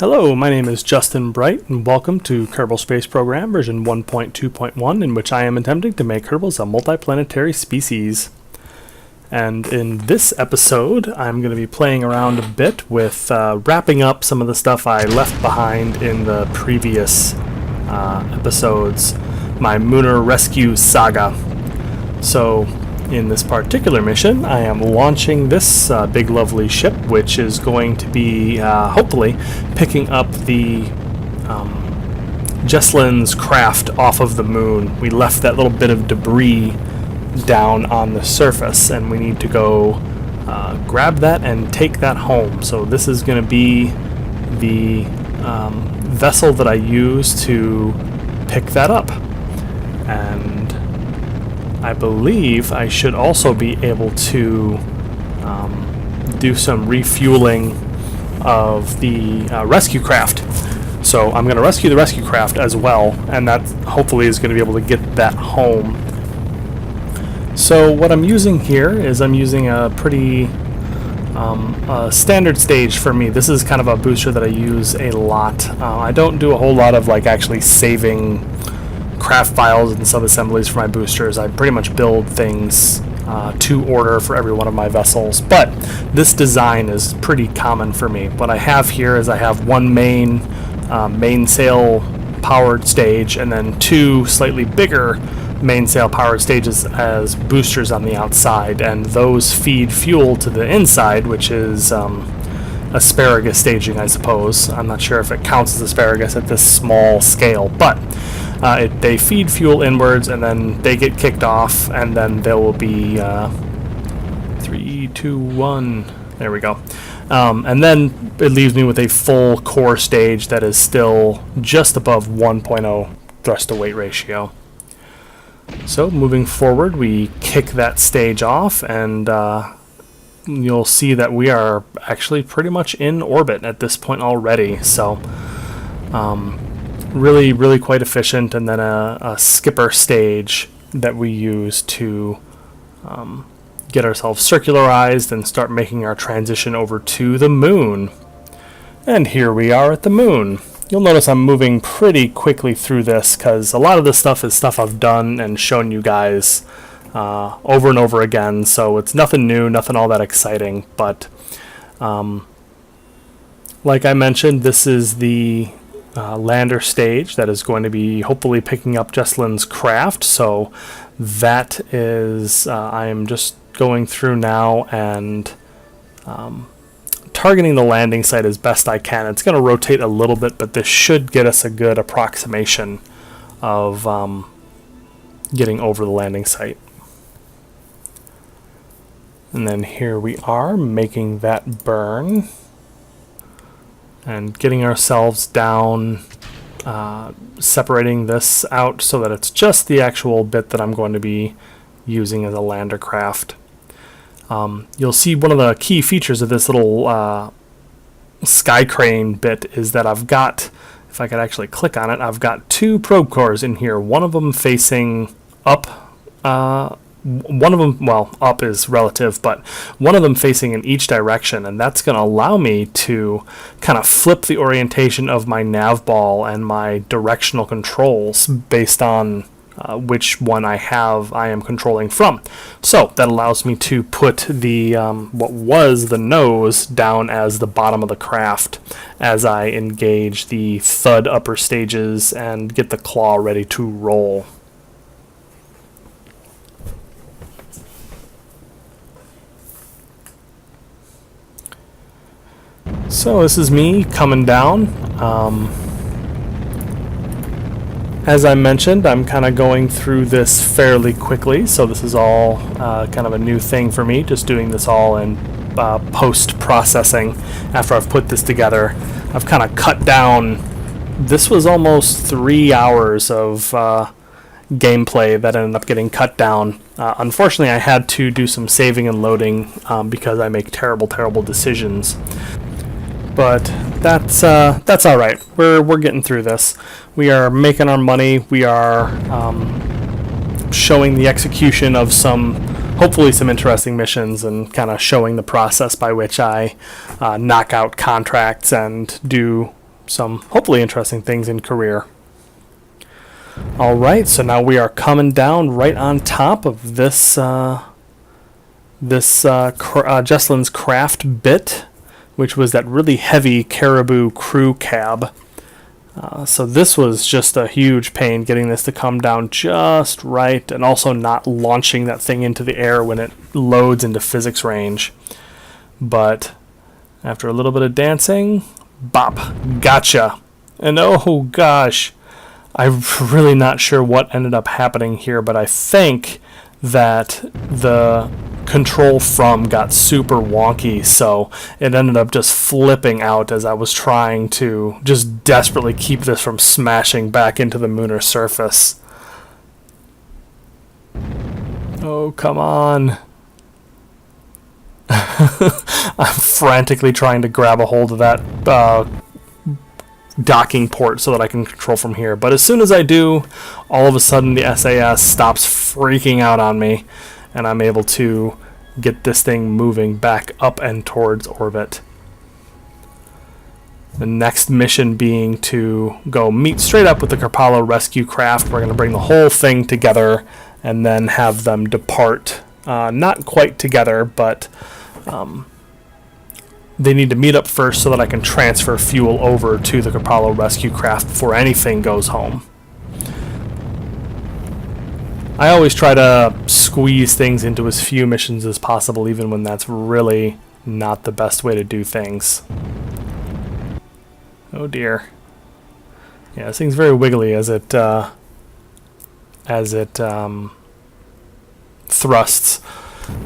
Hello, my name is Justin Bright, and welcome to Kerbal Space Program version 1.2.1, in which I am attempting to make Kerbals a multiplanetary species. And in this episode, I'm going to be playing around a bit with wrapping up some of the stuff I left behind in the previous episodes, my Lunar Rescue Saga. So, in this particular mission, I am launching this big lovely ship, which is going to be, hopefully, picking up the Jesselin's craft off of the moon. We left that little bit of debris down on the surface, and we need to go grab that and take that home. So this is going to be the vessel that I use to pick that up. And I believe I should also be able to do some refueling of the rescue craft. So I'm going to rescue the rescue craft as well, and that hopefully is going to be able to get that home. So what I'm using here is I'm using a pretty standard stage for me. This is kind of a booster that I use a lot. I don't do a whole lot of actually saving craft files and sub-assemblies for my boosters. I pretty much build things to order for every one of my vessels, but this design is pretty common for me. What I have here is I have one mainsail powered stage and then two slightly bigger mainsail powered stages as boosters on the outside, and those feed fuel to the inside, which is asparagus staging, I suppose. I'm not sure if it counts as asparagus at this small scale, but they feed fuel inwards, and then they get kicked off, and then there will be 3, 2, 1. There we go. And then it leaves me with a full core stage that is still just above 1.0 thrust to weight ratio. So moving forward, we kick that stage off, and you'll see that we are actually pretty much in orbit at this point already. So really quite efficient, and then a skipper stage that we use to get ourselves circularized and start making our transition over to the moon. And here we are at the moon. You'll notice I'm moving pretty quickly through this because a lot of this stuff is stuff I've done and shown you guys over and over again, so it's nothing new, nothing all that exciting, but like I mentioned, this is the lander stage that is going to be hopefully picking up Jesselin's craft. So that is, I am just going through now and targeting the landing site as best I can. It's going to rotate a little bit, but this should get us a good approximation of getting over the landing site. And then here we are making that burn and getting ourselves down, separating this out so that it's just the actual bit that I'm going to be using as a lander craft. You'll see one of the key features of this little sky crane bit is that I've got, if I could actually click on it, I've got two probe cores in here, one of them facing up, one of them, well, up is relative, but one of them facing in each direction, and that's going to allow me to kind of flip the orientation of my nav ball and my directional controls based on which one I am controlling from. So that allows me to put the what was the nose down as the bottom of the craft as I engage the thud upper stages and get the claw ready to roll. So this is me coming down. As I mentioned, I'm kind of going through this fairly quickly, so this is all kind of a new thing for me, just doing this all in post-processing after I've put this together. I've kind of cut down, this was almost 3 hours of gameplay that ended up getting cut down. Unfortunately, I had to do some saving and loading because I make terrible decisions. But that's all right. We're getting through this. We are making our money. We are showing the execution of hopefully some interesting missions, and kind of showing the process by which I knock out contracts and do some hopefully interesting things in career. All right, so now we are coming down right on top of this Jesselin's Craft bit, which was that really heavy Caribou crew cab. So this was just a huge pain getting this to come down just right, and also not launching that thing into the air when it loads into physics range. But after a little bit of dancing, bop, gotcha. And oh gosh, I'm really not sure what ended up happening here, but I think that the control from got super wonky, so it ended up just flipping out as I was trying to just desperately keep this from smashing back into the lunar surface. Oh, come on. I'm frantically trying to grab a hold of that docking port so that I can control from here. But as soon as I do, all of a sudden the SAS stops freaking out on me, and I'm able to get this thing moving back up and towards orbit. The next mission being to go meet straight up with the Kerbal rescue craft. We're going to bring the whole thing together and then have them depart. Not quite together, but they need to meet up first so that I can transfer fuel over to the Kerbal rescue craft before anything goes home. I always try to squeeze things into as few missions as possible, even when that's really not the best way to do things. Oh dear. Yeah, this thing's very wiggly as it thrusts.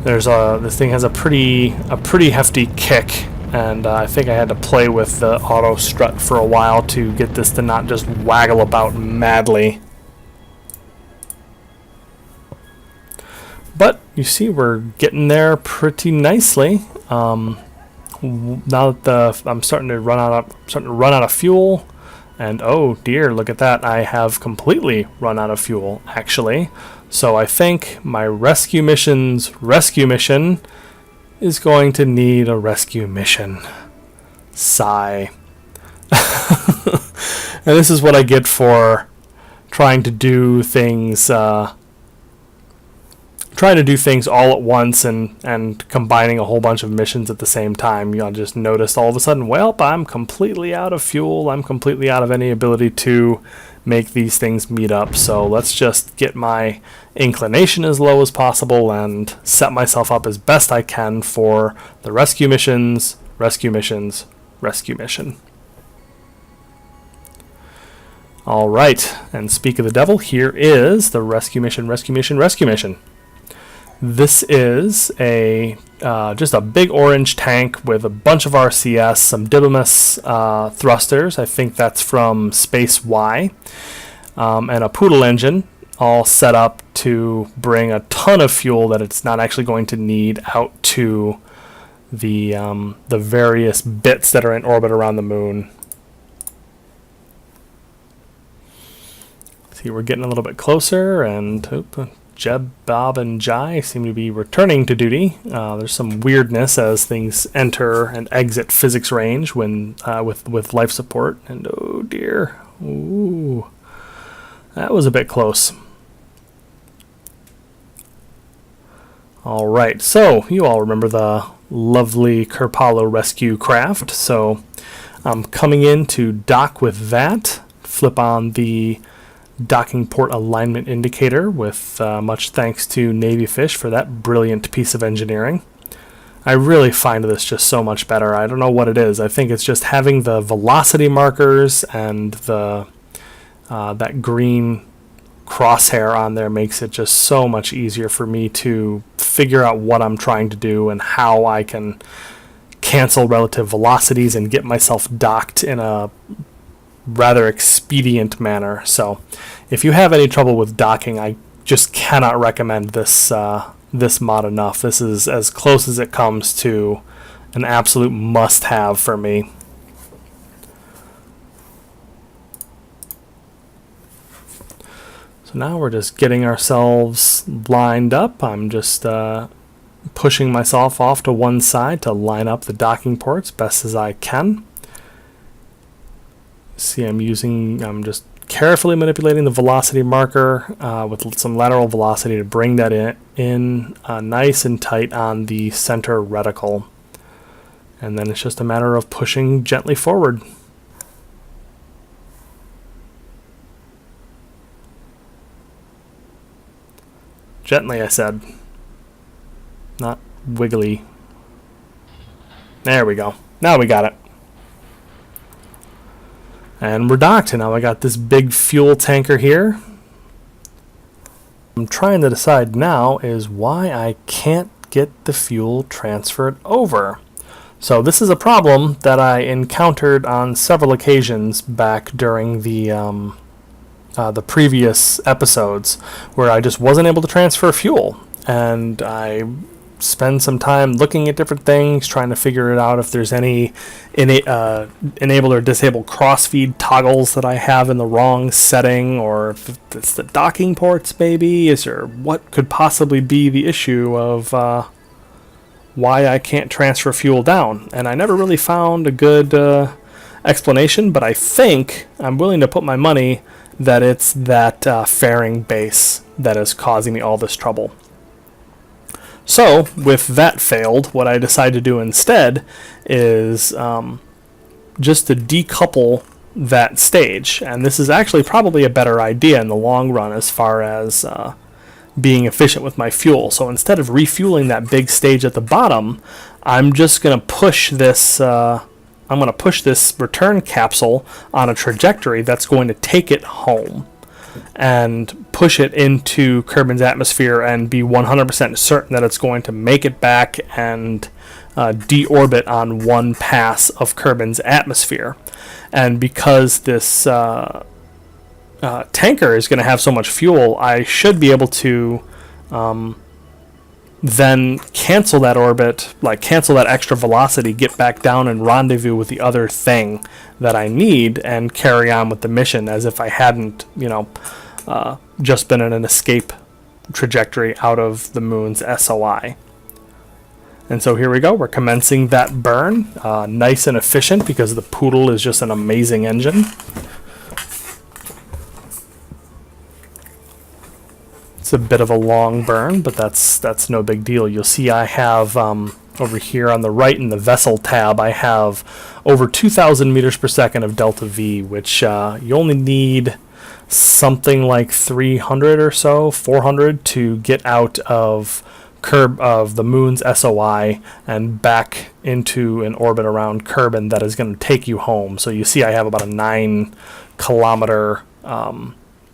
This thing has a pretty hefty kick, and I think I had to play with the auto strut for a while to get this to not just waggle about madly. But you see, we're getting there pretty nicely. Now that I'm starting to run out of fuel, and oh dear, look at that! I have completely run out of fuel, actually. So I think my rescue mission is going to need a rescue mission. Sigh. And this is what I get for trying to do things. Trying to do things all at once and combining a whole bunch of missions at the same time. You'll just notice all of a sudden, well, I'm completely out of fuel. I'm completely out of any ability to make these things meet up. So let's just get my inclination as low as possible and set myself up as best I can for the rescue missions, rescue missions, rescue mission. All right, and speak of the devil, here is the rescue mission, rescue mission, rescue mission. This is just a big orange tank with a bunch of RCS, some Didymus thrusters. I think that's from Space Y, and a Poodle engine, all set up to bring a ton of fuel that it's not actually going to need out to the various bits that are in orbit around the moon. See, we're getting a little bit closer, and Jeb, Bob, and Jai seem to be returning to duty. There's some weirdness as things enter and exit physics range when with life support. And oh dear, ooh, that was a bit close. All right, so you all remember the lovely Kerbal rescue craft. So I'm coming in to dock with that. Flip on the docking port alignment indicator with much thanks to Navy Fish for that brilliant piece of engineering. I really find this just so much better. I don't know what it is. I think it's just having the velocity markers and the that green crosshair on there makes it just so much easier for me to figure out what I'm trying to do and how I can cancel relative velocities and get myself docked in a rather expedient manner. So if you have any trouble with docking, I just cannot recommend this this mod enough. This is as close as it comes to an absolute must-have for me. So now we're just getting ourselves lined up. I'm just pushing myself off to one side to line up the docking ports best as I can. See, I'm just carefully manipulating the velocity marker with some lateral velocity to bring that in nice and tight on the center reticle. And then it's just a matter of pushing gently forward. Gently, I said. Not wiggly. There we go. Now we got it. And we're docked, and now I got this big fuel tanker here. I'm trying to decide now is why I can't get the fuel transferred over. So this is a problem that I encountered on several occasions back during the previous episodes, where I just wasn't able to transfer fuel, and I spend some time looking at different things, trying to figure it out if there's any enable or disable crossfeed toggles that I have in the wrong setting, or if it's the docking ports maybe. Is there, what could possibly be the issue of why I can't transfer fuel down? And I never really found a good explanation, but I think I'm willing to put my money that it's that fairing base that is causing me all this trouble. So, with that failed, what I decided to do instead is just to decouple that stage. And this is actually probably a better idea in the long run as far as being efficient with my fuel. So instead of refueling that big stage at the bottom, I'm just going to push this return capsule on a trajectory that's going to take it home and push it into Kerbin's atmosphere and be 100% certain that it's going to make it back and deorbit on one pass of Kerbin's atmosphere. And because this tanker is going to have so much fuel, I should be able to then cancel that orbit, like cancel that extra velocity, get back down and rendezvous with the other thing that I need, and carry on with the mission as if I hadn't, just been in an escape trajectory out of the moon's SOI. And so here we go. We're commencing that burn, nice and efficient because the Poodle is just an amazing engine. It's a bit of a long burn, but that's no big deal. You'll see I have over here on the right in the vessel tab, I have over 2,000 meters per second of delta V, which you only need something like 300 or so, 400 to get out of the moon's SOI and back into an orbit around Kerbin that is going to take you home. So you see I have about a 9-kilometer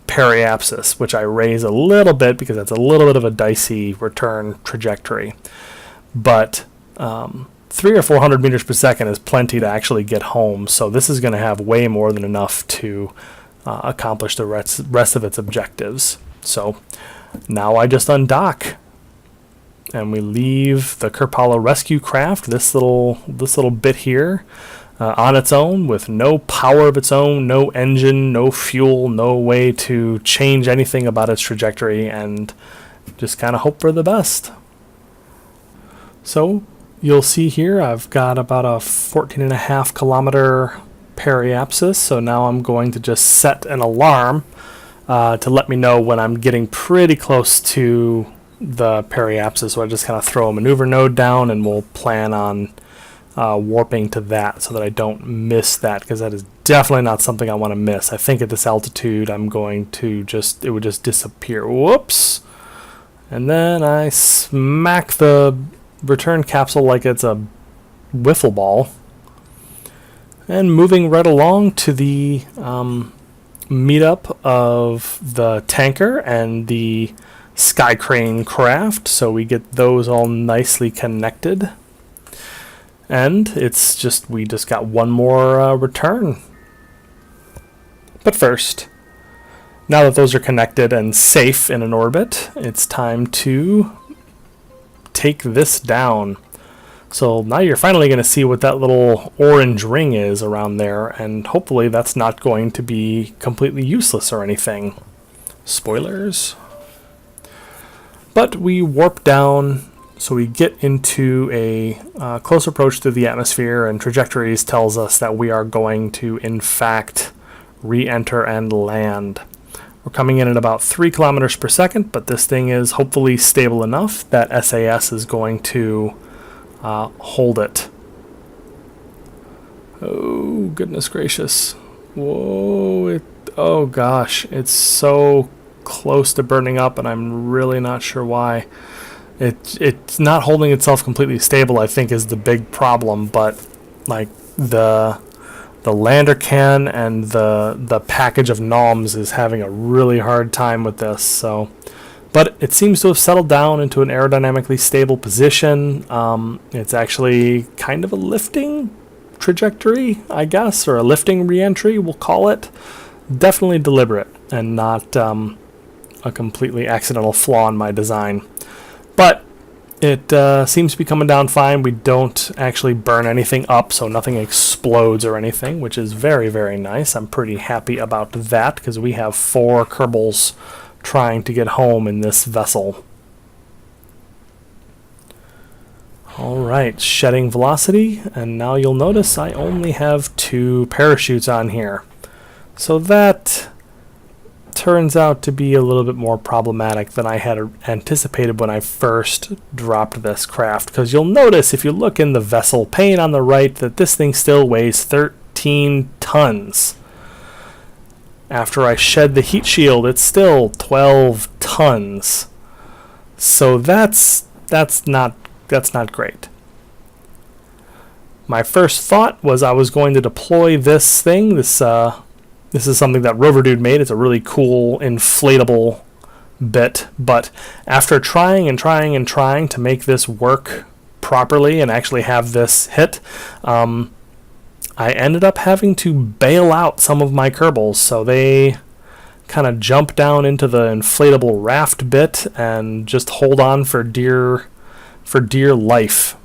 periapsis, which I raise a little bit because that's a little bit of a dicey return trajectory. But 300 or 400 meters per second is plenty to actually get home, so this is going to have way more than enough to accomplish the rest of its objectives. So now I just undock, and we leave the Kerbal rescue craft, this little bit here, on its own with no power of its own, no engine, no fuel, no way to change anything about its trajectory, and just kind of hope for the best. So you'll see here I've got about a 14.5 kilometer periapsis, so now I'm going to just set an alarm to let me know when I'm getting pretty close to the periapsis. So I just kind of throw a maneuver node down, and we'll plan on warping to that so that I don't miss that, because that is definitely not something I want to miss. I think at this altitude I'm going to it would just disappear. Whoops! And then I smack the return capsule like it's a wiffle ball. And moving right along to the meetup of the tanker and the Sky Crane craft, so we get those all nicely connected. And we just got one more return. But first, now that those are connected and safe in an orbit, it's time to take this down. So now you're finally going to see what that little orange ring is around there, and hopefully that's not going to be completely useless or anything. Spoilers. But we warp down So we get into a close approach to the atmosphere, and trajectories tells us that we are going to, in fact, re-enter and land. We're coming in at about 3 kilometers per second, but this thing is hopefully stable enough that SAS is going to hold it. Oh, goodness gracious. Whoa, oh gosh, it's so close to burning up, and I'm really not sure why. It's not holding itself completely stable, I think, is the big problem, but like the lander can and the package of noms is having a really hard time with this. So, but it seems to have settled down into an aerodynamically stable position. It's actually kind of a lifting trajectory, I guess, or a lifting reentry, we'll call it. Definitely deliberate and not a completely accidental flaw in my design. But it seems to be coming down fine. We don't actually burn anything up, so nothing explodes or anything, which is very, very nice. I'm pretty happy about that because we have 4 Kerbals trying to get home in this vessel. Alright, shedding velocity, and now you'll notice I only have 2 parachutes on here. So that turns out to be a little bit more problematic than I had anticipated when I first dropped this craft, because you'll notice if you look in the vessel pane on the right that this thing still weighs 13 tons. After I shed the heat shield, it's still 12 tons. So that's not great. My first thought was I was going to deploy this thing. This is something that Rover Dude made. It's a really cool inflatable bit, but after trying to make this work properly and actually have this hit, I ended up having to bail out some of my Kerbals, so they kind of jump down into the inflatable raft bit and just hold on for dear life.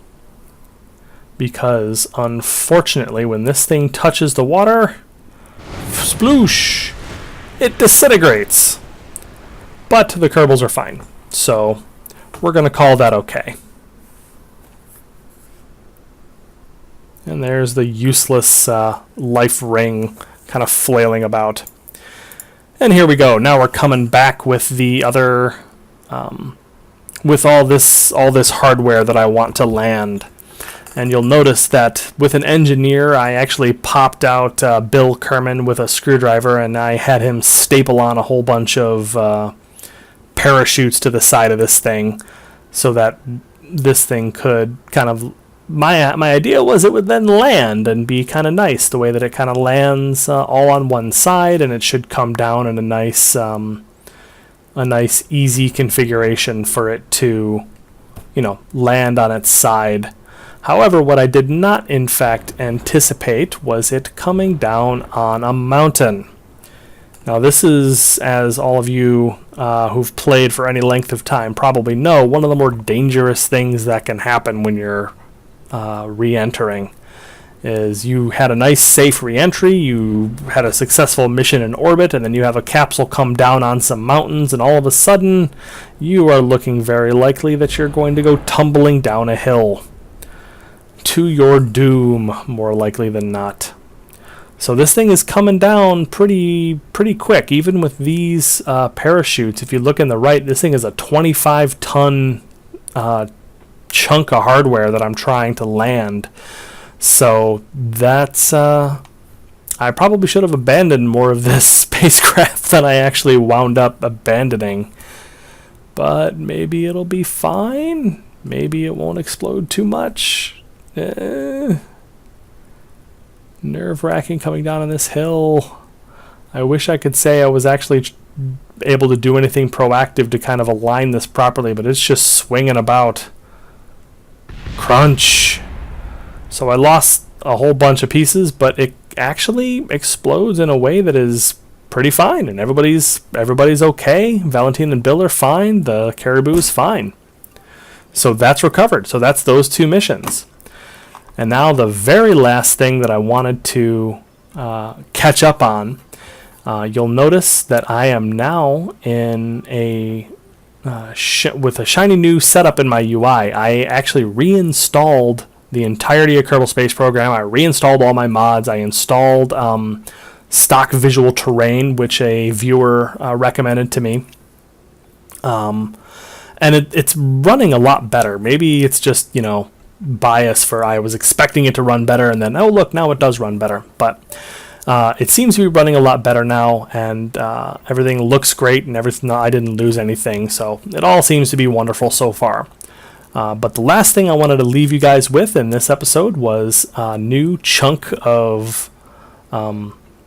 Because unfortunately, when this thing touches the water, sploosh, it disintegrates. But the Kerbals are fine, so we're going to call that okay. And there's the useless life ring kind of flailing about. And here we go. Now we're coming back with the other, with all this hardware that I want to land. And you'll notice that with an engineer, I actually popped out Bill Kerman with a screwdriver, and I had him staple on a whole bunch of parachutes to the side of this thing so that this thing could kind of... My idea was it would then land and be kind of nice, the way that it kind of lands all on one side, and it should come down in a nice easy configuration for it to, land on its side. However, what I did not, in fact, anticipate was it coming down on a mountain. Now, this is, as all of you who've played for any length of time probably know, one of the more dangerous things that can happen when you're re-entering. Is you had a nice, safe re-entry, you had a successful mission in orbit, and then you have a capsule come down on some mountains, and all of a sudden, you are looking very likely that you're going to go tumbling down a hill. To your doom, more likely than not. So this thing is coming down pretty quick, even with these parachutes. If you look in the right, this thing is a 25-ton chunk of hardware that I'm trying to land. So that's... I probably should have abandoned more of this spacecraft than I actually wound up abandoning. But maybe it'll be fine. Maybe it won't explode too much. Nerve-wracking coming down on this hill. I wish I could say I was actually able to do anything proactive to kind of align this properly, but it's just swinging about. Crunch. So I lost a whole bunch of pieces, but it actually explodes in a way that is pretty fine, and everybody's okay. Valentine and Bill are fine. The Caribou's fine. So that's recovered. So that's those 2 missions. And now the very last thing that I wanted to catch up on, you'll notice that I am now in a with a shiny new setup in my UI, I actually reinstalled the entirety of Kerbal Space Program. I reinstalled all my mods. I installed stock visual terrain, which a viewer recommended to me. And it's running a lot better. Maybe it's just, bias for I was expecting it to run better, and then, oh, look, now it does run better. But it seems to be running a lot better now, and everything looks great, and everything. I didn't lose anything, so it all seems to be wonderful so far. But the last thing I wanted to leave you guys with in this episode was a new chunk of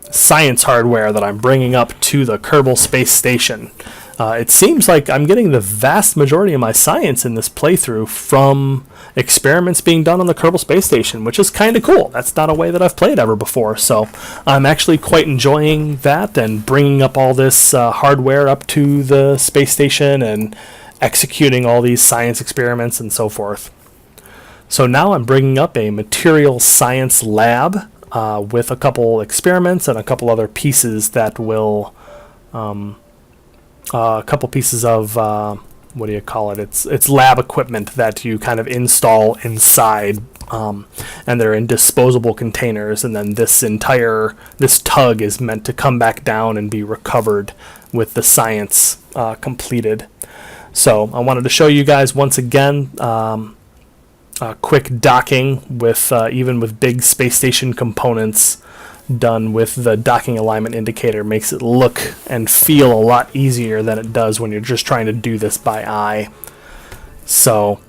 science hardware that I'm bringing up to the Kerbal Space Station. It seems like I'm getting the vast majority of my science in this playthrough from experiments being done on the Kerbal Space Station, which is kind of cool. That's not a way that I've played ever before, so I'm actually quite enjoying that and bringing up all this hardware up to the space station and executing all these science experiments and so forth. So now I'm bringing up a material science lab with a couple experiments and a couple other pieces that will a couple pieces of what do you call it? It's lab equipment that you kind of install inside, and they're in disposable containers. And then this tug is meant to come back down and be recovered with the science completed. So I wanted to show you guys once again a quick docking with even with big space station components done with the docking alignment indicator. Makes it look and feel a lot easier than it does when you're just trying to do this by eye. So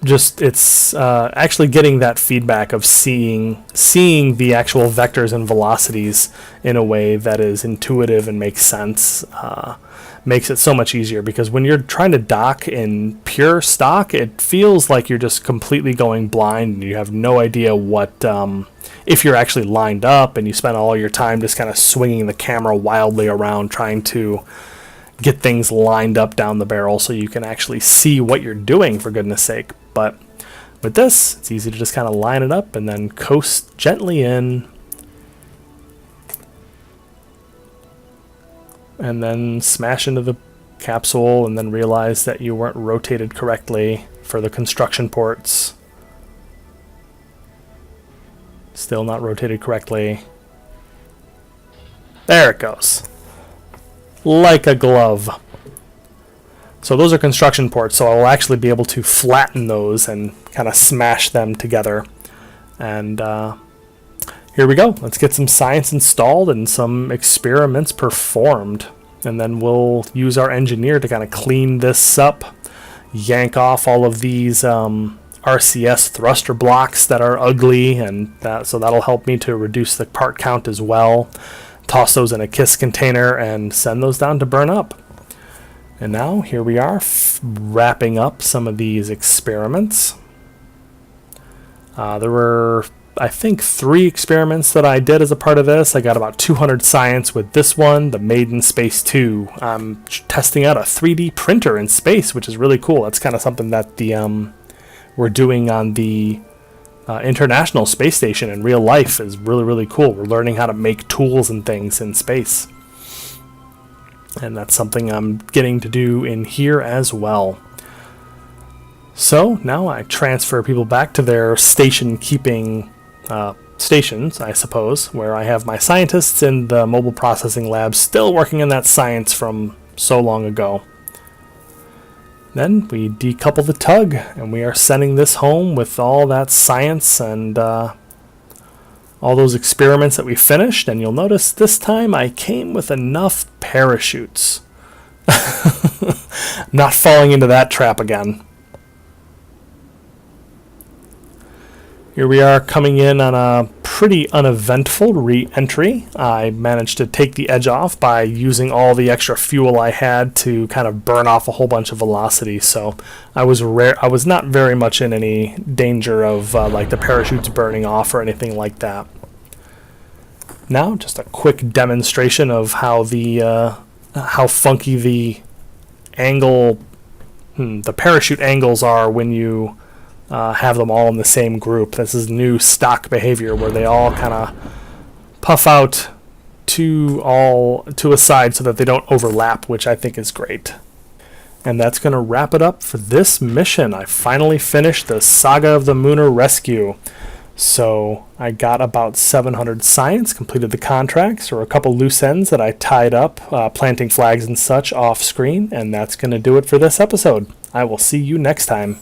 it's actually getting that feedback of seeing the actual vectors and velocities in a way that is intuitive and makes sense. Makes it so much easier, because when you're trying to dock in pure stock, it feels like you're just completely going blind and you have no idea what if you're actually lined up, and you spend all your time just kind of swinging the camera wildly around trying to get things lined up down the barrel so you can actually see what you're doing, for goodness sake. But with this, it's easy to just kind of line it up and then coast gently in, and then smash into the capsule, and then realize that you weren't rotated correctly for the construction ports. Still not rotated correctly. There it goes. Like a glove. So those are construction ports, so I'll actually be able to flatten those and kind of smash them together. And here we go. Let's get some science installed and some experiments performed. And then we'll use our engineer to kind of clean this up, yank off all of these RCS thruster blocks that are ugly, and so that'll help me to reduce the part count as well. Toss those in a KISS container and send those down to burn up. And now here we are wrapping up some of these experiments. There were, I think, 3 experiments that I did as a part of this. I got about 200 science with this one, the Maiden Space 2. I'm testing out a 3D printer in space, which is really cool. That's kind of something that we're doing on the International Space Station in real life is really, really cool. We're learning how to make tools and things in space. And that's something I'm getting to do in here as well. So now I transfer people back to their station-keeping stations, I suppose, where I have my scientists in the mobile processing lab still working on that science from so long ago. Then we decouple the tug, and we are sending this home with all that science and all those experiments that we finished. And you'll notice this time I came with enough parachutes. Not falling into that trap again. Here we are coming in on a pretty uneventful re-entry. I managed to take the edge off by using all the extra fuel I had to kind of burn off a whole bunch of velocity. So I was not very much in any danger of like the parachutes burning off or anything like that. Now, just a quick demonstration of how how funky the parachute angles are when you have them all in the same group. This is new stock behavior where they all kind of puff out to a side so that they don't overlap, which I think is great. And that's going to wrap it up for this mission. I finally finished the Saga of the Mooner Rescue. So I got about 700 science, completed the contracts, or a couple loose ends that I tied up, planting flags and such off screen, and that's going to do it for this episode. I will see you next time.